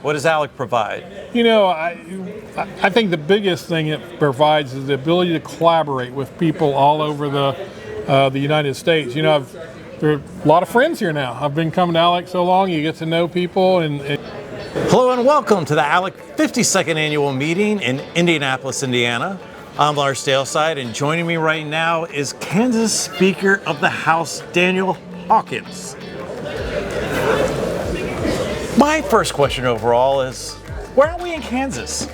What does ALEC provide? You know, I think the biggest thing it provides is the ability to collaborate with people all over the United States. You know, there are a lot of friends here now. I've been coming to ALEC so long, you get to know people. Hello and welcome to the ALEC 52nd Annual Meeting in Indianapolis, Indiana. I'm Lars Daleside, and joining me right now is Kansas Speaker of the House, Daniel Hawkins. My first question overall is, where are we in Kansas?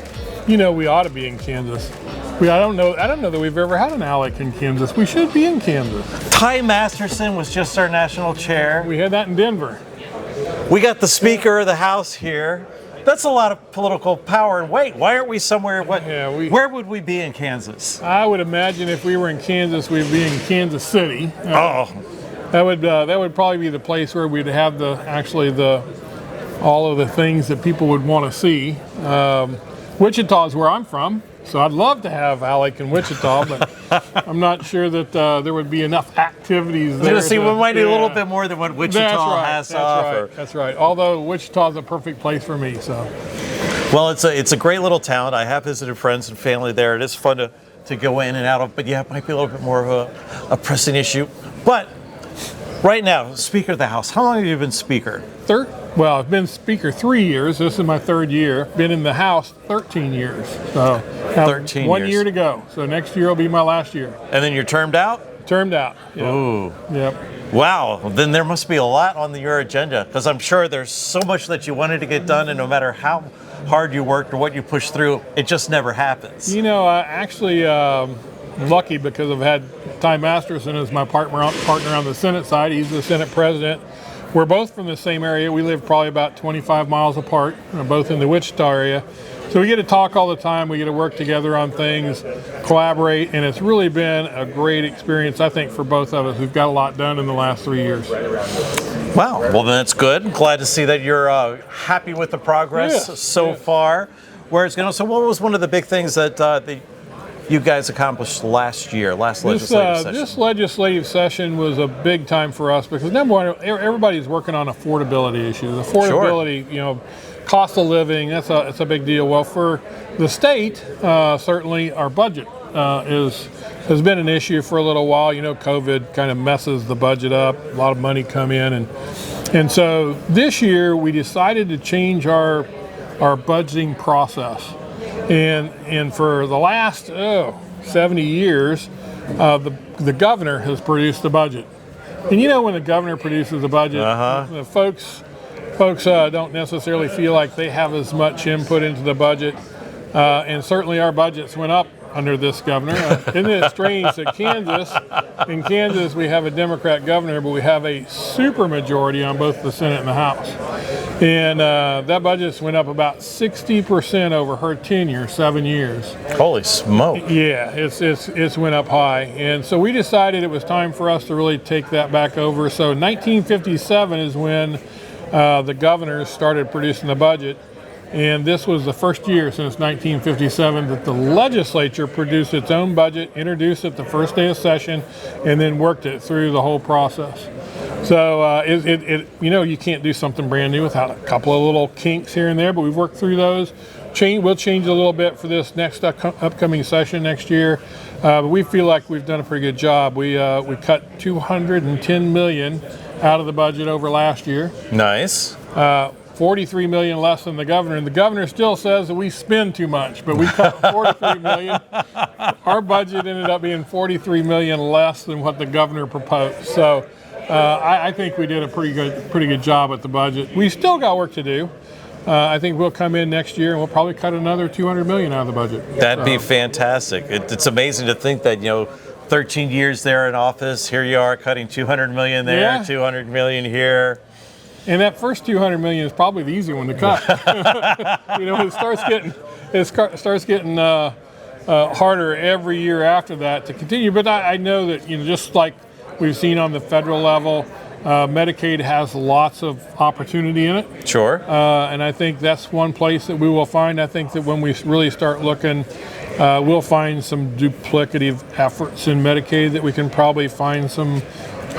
You know, we ought to be in Kansas. I don't know that we've ever had an ALEC in Kansas. We should be in Kansas. Ty Masterson was just our national chair. We had that in Denver. We got the Speaker of the House here. That's a lot of political power and weight. Why aren't we somewhere? Where would we be in Kansas? I would imagine if we were in Kansas, we'd be in Kansas City. That would probably be the place where we'd have all of the things that people would want to see. Wichita is where I'm from, so I'd love to have ALEC in Wichita, but I'm not sure that there would be enough activities there. We might need a little bit more than what Wichita has to offer. That's right. Although Wichita is a perfect place for me. So. Well, it's a great little town. I have visited friends and family there. It is fun to go in and out of, but yeah, it might be a little bit more of a pressing issue. But right now, Speaker of the House, how long have you been Speaker? Well, I've been Speaker 3 years. This is my third year. Been in the House 13 years. So 13 years. 1 year to go. So next year will be my last year. And then you're termed out? Termed out. Yep. Ooh. Yep. Wow. Then there must be a lot on your agenda, because I'm sure there's so much that you wanted to get done, and no matter how hard you worked or what you pushed through, it just never happens. You know, I actually lucky because I've had Ty Masterson as my partner on the Senate side. He's the Senate president. We're both from the same area. We live probably about 25 miles apart, both in the Wichita area. So we get to talk all the time. We get to work together on things, collaborate, and it's really been a great experience, I think, for both of us. We've got a lot done in the last 3 years. Wow. Well, then that's good. Glad to see that you're happy with the progress so far. Where it's going. So what was one of the big things that you guys accomplished last legislative session? This legislative session was a big time for us because, number one, everybody's working on affordability issues. Affordability, you know, cost of living, that's a big deal. Well, for the state, certainly our budget has been an issue for a little while. You know, COVID kind of messes the budget up. A lot of money come in. And so this year we decided to change our budgeting process. And for the last 70 years, the governor has produced the budget. And you know, when the governor produces the budget, folks don't necessarily feel like they have as much input into the budget. And certainly our budgets went up under this governor. Isn't it strange that in Kansas we have a Democrat governor, but we have a super majority on both the Senate and the House. And that budget went up about 60% over her tenure, 7 years. Holy smoke! Yeah, it's went up high, and so we decided it was time for us to really take that back over. So 1957 is when the governors started producing the budget, and this was the first year since 1957 that the legislature produced its own budget, introduced it the first day of session, and then worked it through the whole process. So you know, you can't do something brand new without a couple of little kinks here and there, but we've worked through those. We'll change a little bit for this next upcoming session next year, but we feel like we've done a pretty good job. We cut $210 million out of the budget over last year. Nice. $43 million less than the governor, and the governor still says that we spend too much, but we cut $43 million. Our budget ended up being $43 million less than what the governor proposed. So I think we did a pretty good job at the budget. We still got work to do. I think we'll come in next year and we'll probably cut another $200 million out of the budget. That'd be fantastic. It's amazing to think that, you know, 13 years there in office, here you are cutting $200 million there, $200 million here. And that first $200 million is probably the easy one to cut. You know, it starts getting harder every year after that to continue. But I know that, you know, just like we've seen on the federal level, Medicaid has lots of opportunity in it. Sure. And I think that's one place that we will find. I think that when we really start looking, we'll find some duplicative efforts in Medicaid that we can probably find some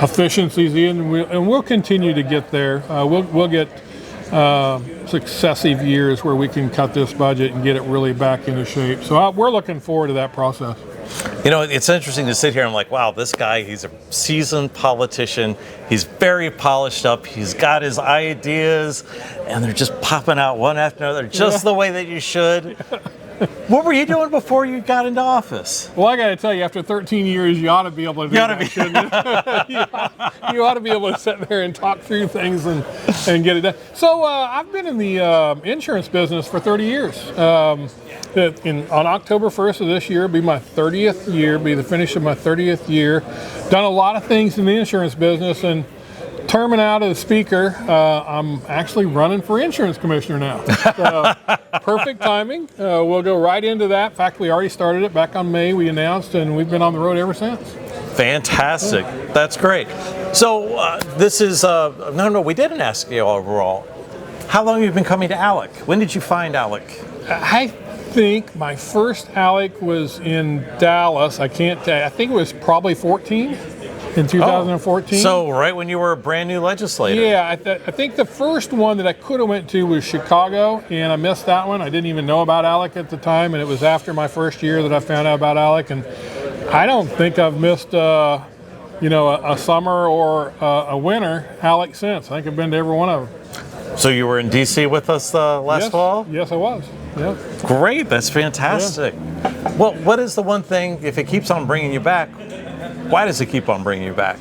efficiencies in, and we'll continue to get there. We'll get successive years where we can cut this budget and get it really back into shape. So we're looking forward to that process. You know, it's interesting to sit here and I'm like, wow, this guy, he's a seasoned politician. He's very polished up. He's got his ideas, and they're just popping out one after another, just the way that you should. What were you doing before you got into office? Well, I got to tell you, after 13 years, you ought to be able to do that, shouldn't you? You ought to be able to sit there and talk through things and get it done. So I've been in the insurance business for 30 years. On October 1st of this year, be my 30th year, be the finish of my 30th year. Done a lot of things in the insurance business, and terming out as speaker, I'm actually running for insurance commissioner now. So, perfect timing. We'll go right into that. In fact, we already started it back on May. We announced, and we've been on the road ever since. Fantastic. That's great. So this is, no, we didn't ask you overall. How long have you been coming to ALEC? When did you find ALEC? I think my first ALEC was in Dallas. I can't tell you. I think it was probably 14. In 2014. So right when you were a brand new legislator. Yeah, I think the first one that I could have went to was Chicago, and I missed that one. I didn't even know about ALEC at the time, and it was after my first year that I found out about ALEC. And I don't think I've missed, a summer or a winter ALEC since. I think I've been to every one of them. So you were in D.C. with us last fall? Yes, I was. Yeah. Great, that's fantastic. Yeah. Well, what is the one thing, if it keeps on bringing you back, why does it keep on bringing you back?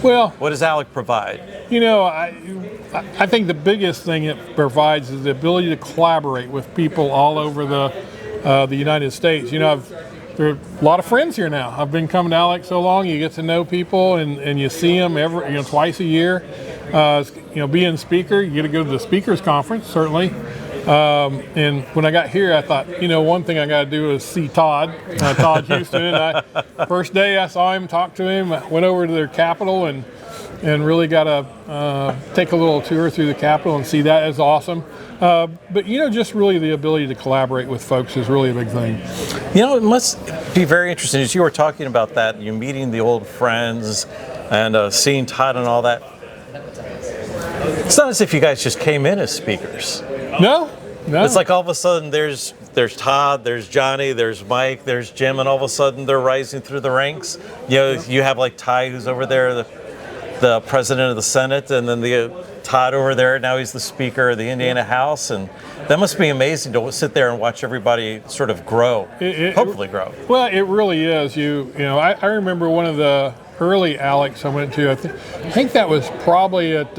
Well, what does ALEC provide? You know, I think the biggest thing it provides is the ability to collaborate with people all over the United States. You know, there are a lot of friends here now. I've been coming to ALEC so long, you get to know people and you see them twice a year. Being speaker, you get to go to the speakers conference, certainly. And when I got here, I thought, one thing I got to do is see Todd Houston. And first day I saw him, talked to him, I went over to their Capitol and really got to take a little tour through the Capitol and see that. Is awesome. But just really the ability to collaborate with folks is really a big thing. It must be very interesting as you were talking about that, you meeting the old friends and seeing Todd and all that. It's not as if you guys just came in as speakers. No. It's like all of a sudden there's Todd, there's Johnny, there's Mike, there's Jim, and all of a sudden they're rising through the ranks. You have like Ty, who's over there, the president of the Senate, and then Todd over there, now he's the Speaker of the Indiana House, and that must be amazing to sit there and watch everybody sort of grow, hopefully grow. Well, it really is. I remember one of the early ALECs I went to, I think that was probably at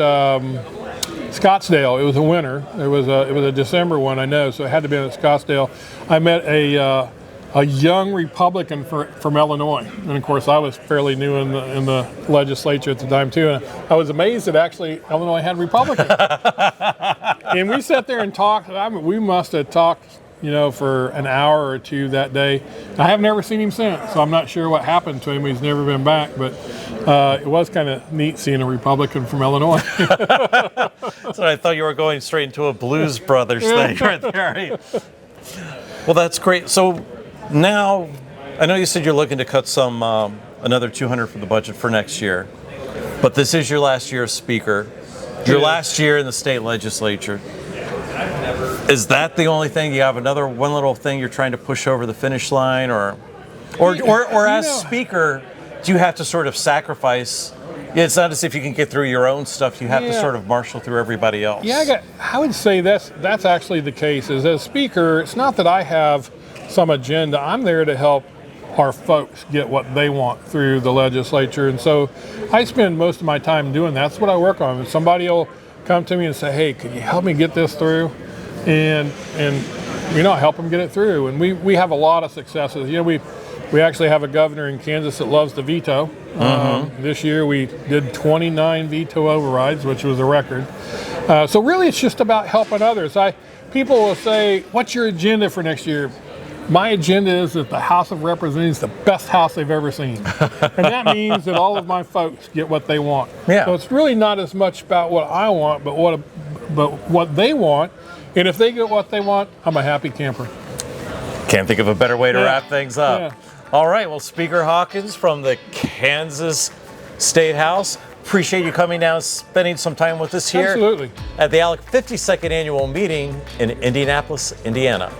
Scottsdale. It was a winter. It was a December one, I know, so it had to be at Scottsdale. I met a young Republican from Illinois, and of course I was fairly new in the legislature at the time too. And I was amazed that actually Illinois had Republicans. And we sat there and talked. We must have talked, for an hour or two that day. I have never seen him since, so I'm not sure what happened to him. He's never been back, but it was kind of neat seeing a Republican from Illinois. So I thought you were going straight into a Blues Brothers thing right there. Well, that's great. So now, I know you said you're looking to cut some another $200 from the budget for next year, but this is your last year as Speaker, your last year in the state legislature. Is that the only thing? You have one little thing you're trying to push over the finish line, or as Speaker, do you have to sort of sacrifice? It's not as if you can get through your own stuff. You have to sort of marshal through everybody else. Yeah, I would say that's actually the case. Is as Speaker, it's not that I have some agenda. I'm there to help our folks get what they want through the legislature, and so I spend most of my time doing that. That's what I work on. Somebody will come to me and say, "Hey, can you help me get this through?" And help them get it through. And we have a lot of successes. We actually have a governor in Kansas that loves to veto. This year we did 29 veto overrides, which was a record. So really it's just about helping others. People will say, what's your agenda for next year? My agenda is that the House of Representatives is the best house they've ever seen. And that means that all of my folks get what they want. Yeah. So it's really not as much about what I want, but what they want. And if they get what they want, I'm a happy camper. Can't think of a better way to wrap things up. Yeah. All right, well, Speaker Hawkins from the Kansas State House, Appreciate you coming down, spending some time with us here Absolutely. at the ALEC 52nd Annual Meeting in Indianapolis, Indiana.